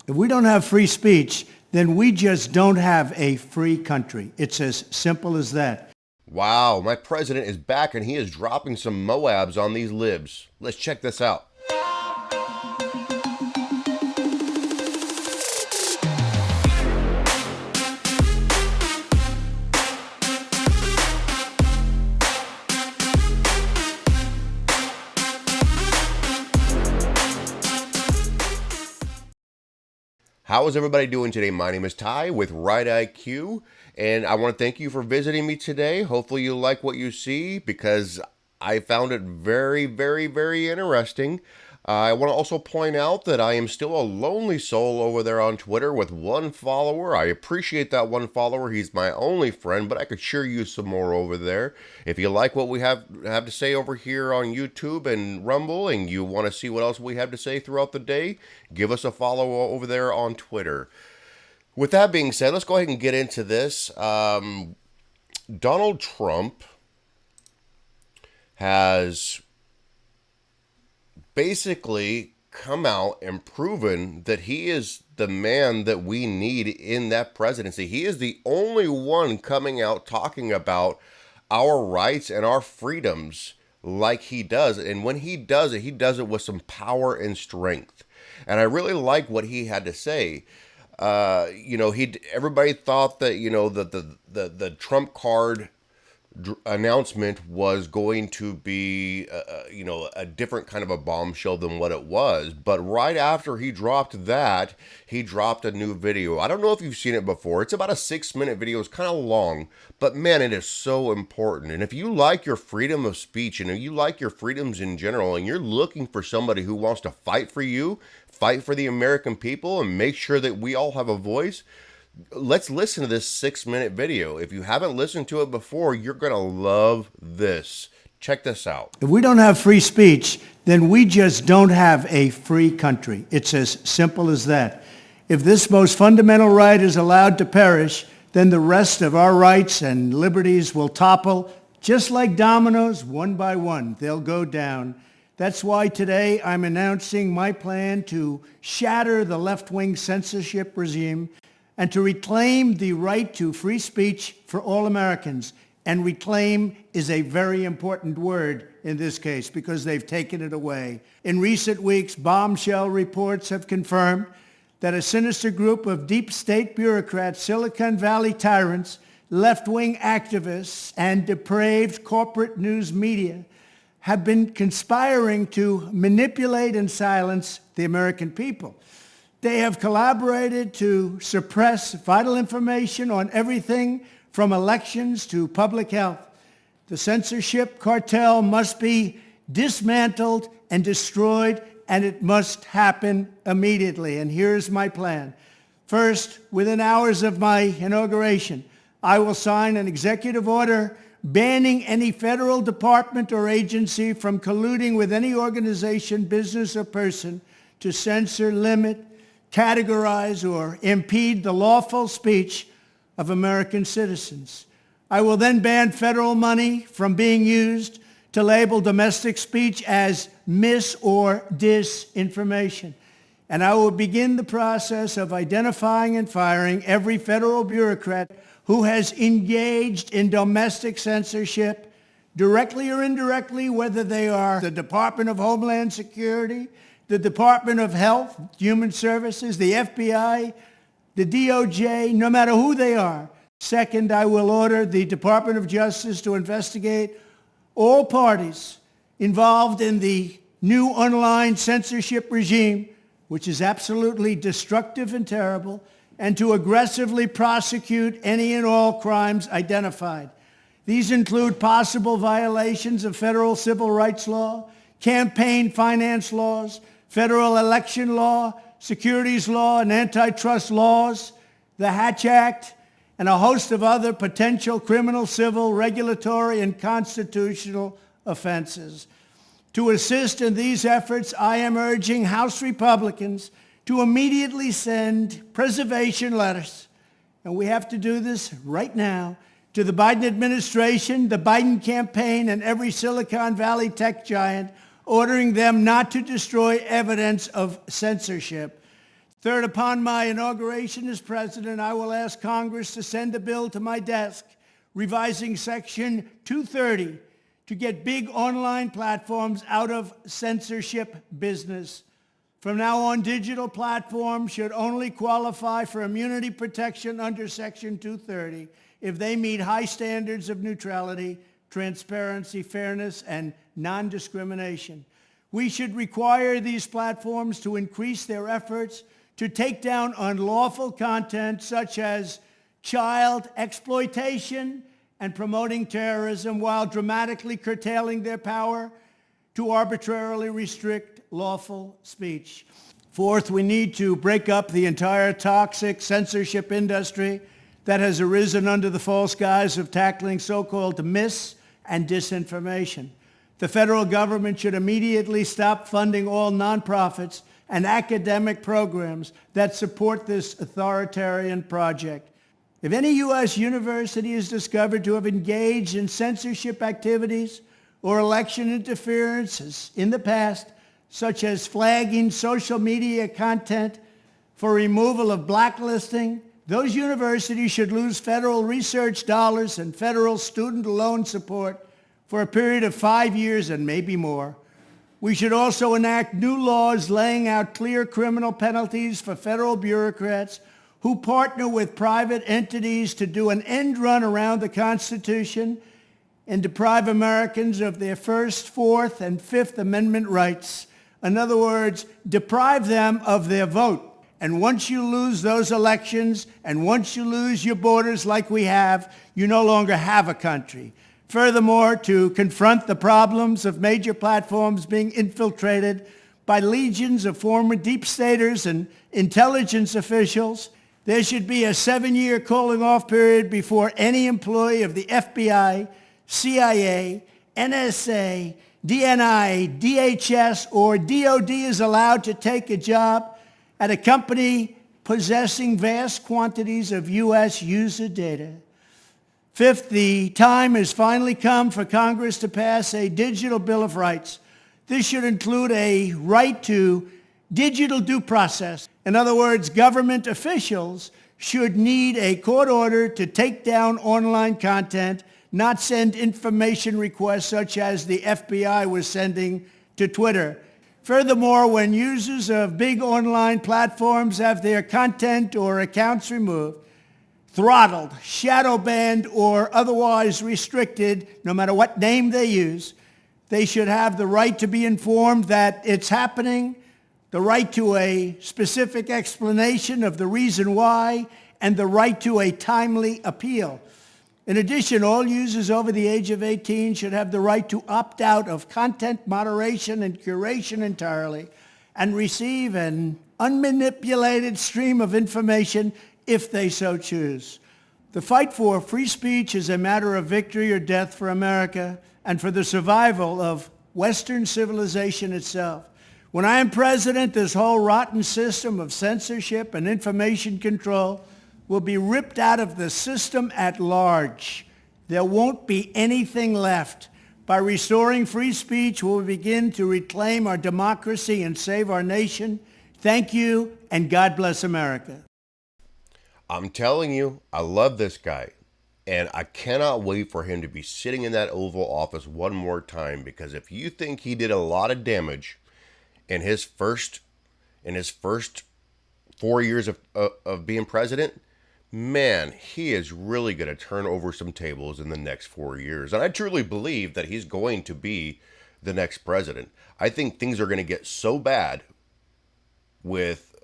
If we don't have free speech, then we just don't have a free country. It's as simple as that. Wow, my president is back and he is dropping some Moabs on these libs. Let's check this out. How is everybody doing today? My name is Ty with Right IQ, and I want to thank you for visiting me today. Hopefully you like what you see because I found it very interesting. I want to also point out that I am still a lonely soul over there on Twitter with one follower. I appreciate that one follower. He's my only friend, but I could sure use some more over there. If you like what we have to say over here on YouTube and Rumble, and you want to see what else we have to say throughout the day, give us a follow over there on Twitter. With that being said, let's go ahead and get into this. Donald Trump has basically come out and proven that he is the man that we need in that presidency. He is the only one coming out talking about our rights and our freedoms like he does. And when he does it with some power and strength. And I really like what he had to say. Everybody thought that, the Trump card announcement was going to be, a different kind of a bombshell than what it was. But right after he dropped that, he dropped a new video. I don't know if you've seen it before. It's about a 6-minute video. It's kind of long, but man, it is so important. And if you like your freedom of speech and if you like your freedoms in general, and you're looking for somebody who wants to fight for you, fight for the American people, and make sure that we all have a voice, let's listen to this 6-minute video. If you haven't listened to it before, you're going to love this. Check this out. If we don't have free speech, then we just don't have a free country. It's as simple as that. If this most fundamental right is allowed to perish, then the rest of our rights and liberties will topple just like dominoes, one by one. They'll go down. That's why today I'm announcing my plan to shatter the left-wing censorship regime and to reclaim the right to free speech for all Americans. And reclaim is a very important word in this case because they've taken it away. In recent weeks, bombshell reports have confirmed that a sinister group of deep state bureaucrats, Silicon Valley tyrants, left-wing activists, and depraved corporate news media have been conspiring to manipulate and silence the American people. They have collaborated to suppress vital information on everything from elections to public health. The censorship cartel must be dismantled and destroyed, and it must happen immediately. And here's my plan. First, within hours of my inauguration, I will sign an executive order banning any federal department or agency from colluding with any organization, business, or person to censor, limit, categorize, or impede the lawful speech of American citizens. I will then ban federal money from being used to label domestic speech as mis- or disinformation. And I will begin the process of identifying and firing every federal bureaucrat who has engaged in domestic censorship, directly or indirectly, whether they are the Department of Homeland Security, the Department of Health, Human Services, the FBI, the DOJ, no matter who they are. Second, I will order the Department of Justice to investigate all parties involved in the new online censorship regime, which is absolutely destructive and terrible, and to aggressively prosecute any and all crimes identified. These include possible violations of federal civil rights law, campaign finance laws, federal election law, securities law, and antitrust laws, the Hatch Act, and a host of other potential criminal, civil, regulatory, and constitutional offenses. To assist in these efforts, I am urging House Republicans to immediately send preservation letters, and we have to do this right now, to the Biden administration, the Biden campaign, and every Silicon Valley tech giant, ordering them not to destroy evidence of censorship. Third, upon my inauguration as president, I will ask Congress to send a bill to my desk revising Section 230 to get big online platforms out of censorship business. From now on, digital platforms should only qualify for immunity protection under Section 230 if they meet high standards of neutrality, transparency, fairness, and non-discrimination. We should require these platforms to increase their efforts to take down unlawful content such as child exploitation and promoting terrorism, while dramatically curtailing their power to arbitrarily restrict lawful speech. Fourth, we need to break up the entire toxic censorship industry that has arisen under the false guise of tackling so-called mis- and disinformation. The federal government should immediately stop funding all nonprofits and academic programs that support this authoritarian project. If any U.S. university is discovered to have engaged in censorship activities or election interferences in the past, such as flagging social media content for removal of blacklisting, those universities should lose federal research dollars and federal student loan support for a period of 5 years and maybe more. We should also enact new laws laying out clear criminal penalties for federal bureaucrats who partner with private entities to do an end run around the Constitution and deprive Americans of their First, Fourth, and Fifth Amendment rights. In other words, deprive them of their vote. And once you lose those elections, and once you lose your borders like we have, you no longer have a country. Furthermore, to confront the problems of major platforms being infiltrated by legions of former deep staters and intelligence officials, there should be a 7-year calling off period before any employee of the FBI, CIA, NSA, DNI, DHS, or DOD is allowed to take a job at a company possessing vast quantities of U.S. user data. Fifth, the time has finally come for Congress to pass a digital Bill of Rights. This should include a right to digital due process. In other words, government officials should need a court order to take down online content, not send information requests such as the FBI was sending to Twitter. Furthermore, when users of big online platforms have their content or accounts removed, throttled, shadow banned, or otherwise restricted, no matter what name they use, they should have the right to be informed that it's happening, the right to a specific explanation of the reason why, and the right to a timely appeal. In addition, all users over the age of 18 should have the right to opt out of content moderation and curation entirely and receive an unmanipulated stream of information if they so choose. The fight for free speech is a matter of victory or death for America and for the survival of Western civilization itself. When I am president, this whole rotten system of censorship and information control will be ripped out of the system at large. There won't be anything left. By restoring free speech, we'll begin to reclaim our democracy and save our nation. Thank you, and God bless America. I'm telling you, I love this guy. And I cannot wait for him to be sitting in that Oval Office one more time, because if you think he did a lot of damage in his first 4 years of being president, man, he is really going to turn over some tables in the next 4 years. And I truly believe that he's going to be the next president. I think things are going to get so bad with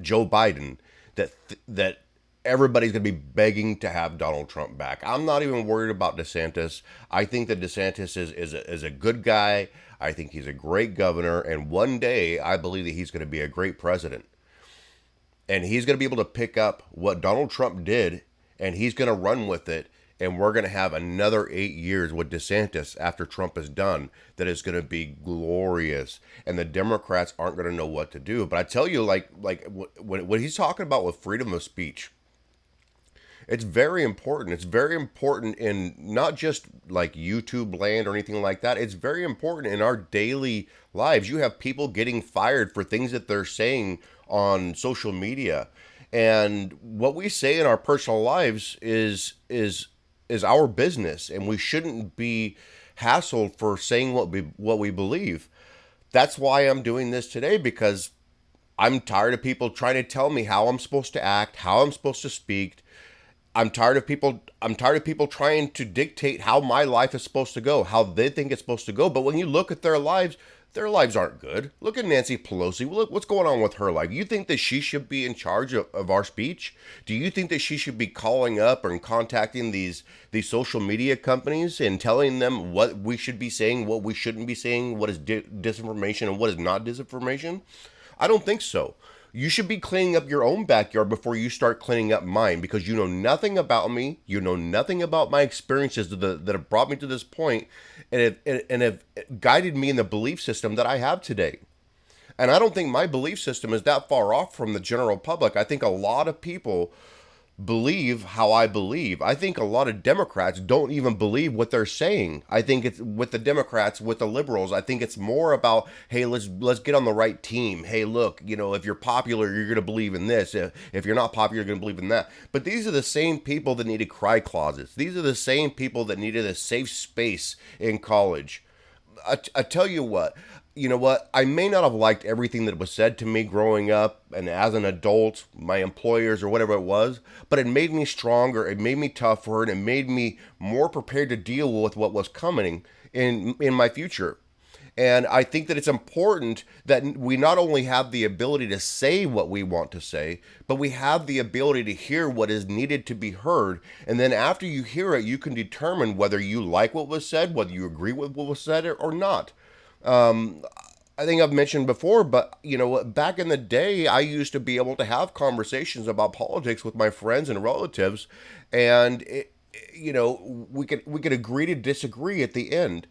Joe Biden that everybody's going to be begging to have Donald Trump back. I'm not even worried about DeSantis. I think that DeSantis is a good guy. I think he's a great governor. And one day, I believe that he's going to be a great president. And he's going to be able to pick up what Donald Trump did, and he's going to run with it. And we're going to have another 8 years with DeSantis after Trump is done that is going to be glorious. And the Democrats aren't going to know what to do. But I tell you, like what he's talking about with freedom of speech, It's very important. It's very important in not just like YouTube land or anything like that. It's very important in our daily lives. You have people getting fired for things that they're saying on social media. And what we say in our personal lives is our business, and we shouldn't be hassled for saying what we believe. That's why I'm doing this today, because I'm tired of people trying to tell me how I'm supposed to act, how I'm supposed to speak. I'm tired of people trying to dictate how my life is supposed to go, how they think it's supposed to go. But when you look at their lives aren't good. Look at Nancy Pelosi. Look what's going on with her life. You think that she should be in charge of our speech? Do you think that she should be calling up and contacting these social media companies and telling them what we should be saying, what we shouldn't be saying, what is disinformation and what is not disinformation? I don't think so. You should be cleaning up your own backyard before you start cleaning up mine, because you know nothing about me. You know nothing about my experiences that have brought me to this point and have guided me in the belief system that I have today. And I don't think my belief system is that far off from the general public. I think a lot of people believe how I believe. I think a lot of Democrats don't even believe what they're saying. I think it's with the Democrats, with the liberals, I think it's more about, hey, let's get on the right team. Hey, look, if you're popular, you're going to believe in this. If you're not popular, you're going to believe in that. But these are the same people that needed cry closets. These are the same people that needed a safe space in college. I tell you what, I may not have liked everything that was said to me growing up and as an adult, my employers or whatever it was, but it made me stronger, it made me tougher, and it made me more prepared to deal with what was coming in my future. And I think that it's important that we not only have the ability to say what we want to say, but we have the ability to hear what is needed to be heard. And then after you hear it, you can determine whether you like what was said, whether you agree with what was said or not. I think I've mentioned before, but back in the day, I used to be able to have conversations about politics with my friends and relatives, and we could agree to disagree at the end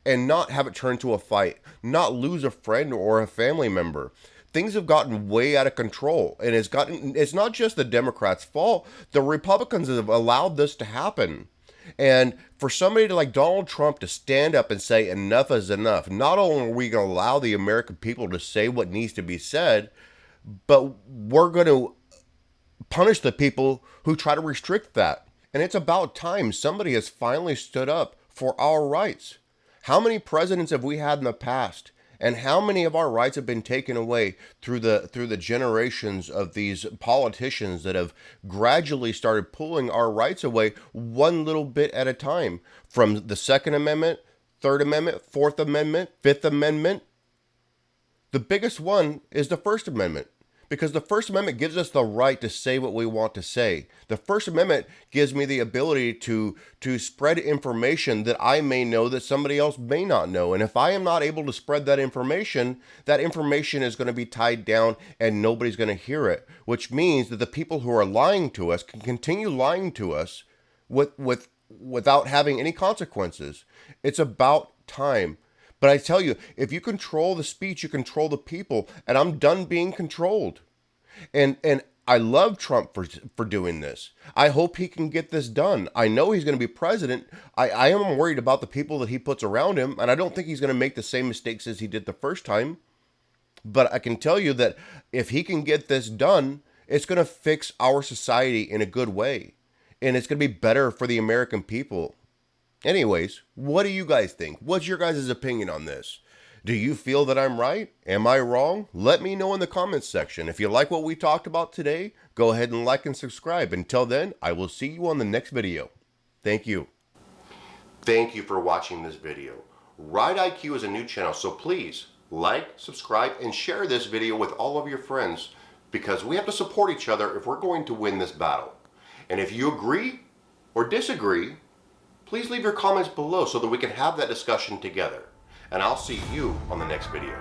and not have it turn to a fight, not lose a friend or a family member. Things have gotten way out of control, and it's not just the Democrats' fault. The Republicans have allowed this to happen. And for somebody like Donald Trump to stand up and say enough is enough, not only are we going to allow the American people to say what needs to be said, but we're going to punish the people who try to restrict that. And it's about time somebody has finally stood up for our rights. How many presidents have we had in the past? And how many of our rights have been taken away through the generations of these politicians that have gradually started pulling our rights away one little bit at a time? From the Second Amendment, Third Amendment, Fourth Amendment, Fifth Amendment. The biggest one is the First Amendment, because the First Amendment gives us the right to say what we want to say. The First Amendment gives me the ability to spread information that I may know that somebody else may not know. And if I am not able to spread that information is going to be tied down and nobody's going to hear it, which means that the people who are lying to us can continue lying to us without having any consequences. It's about time. But I tell you, if you control the speech, you control the people, and I'm done being controlled. And I love Trump for doing this. I hope he can get this done. I know he's going to be president. I am worried about the people that he puts around him, and I don't think he's going to make the same mistakes as he did the first time. But I can tell you that if he can get this done, it's going to fix our society in a good way. And it's going to be better for the American people. Anyways, what do you guys think? What's your guys' opinion on this? Do you feel that I'm right? Am I wrong? Let me know in the comments section. If you like what we talked about today, go ahead and like and subscribe. Until then, I will see you on the next video. Thank you. Thank you for watching this video. Ride IQ is a new channel, so please like, subscribe, and share this video with all of your friends, because we have to support each other if we're going to win this battle. And if you agree or disagree, please leave your comments below so that we can have that discussion together. And I'll see you on the next video.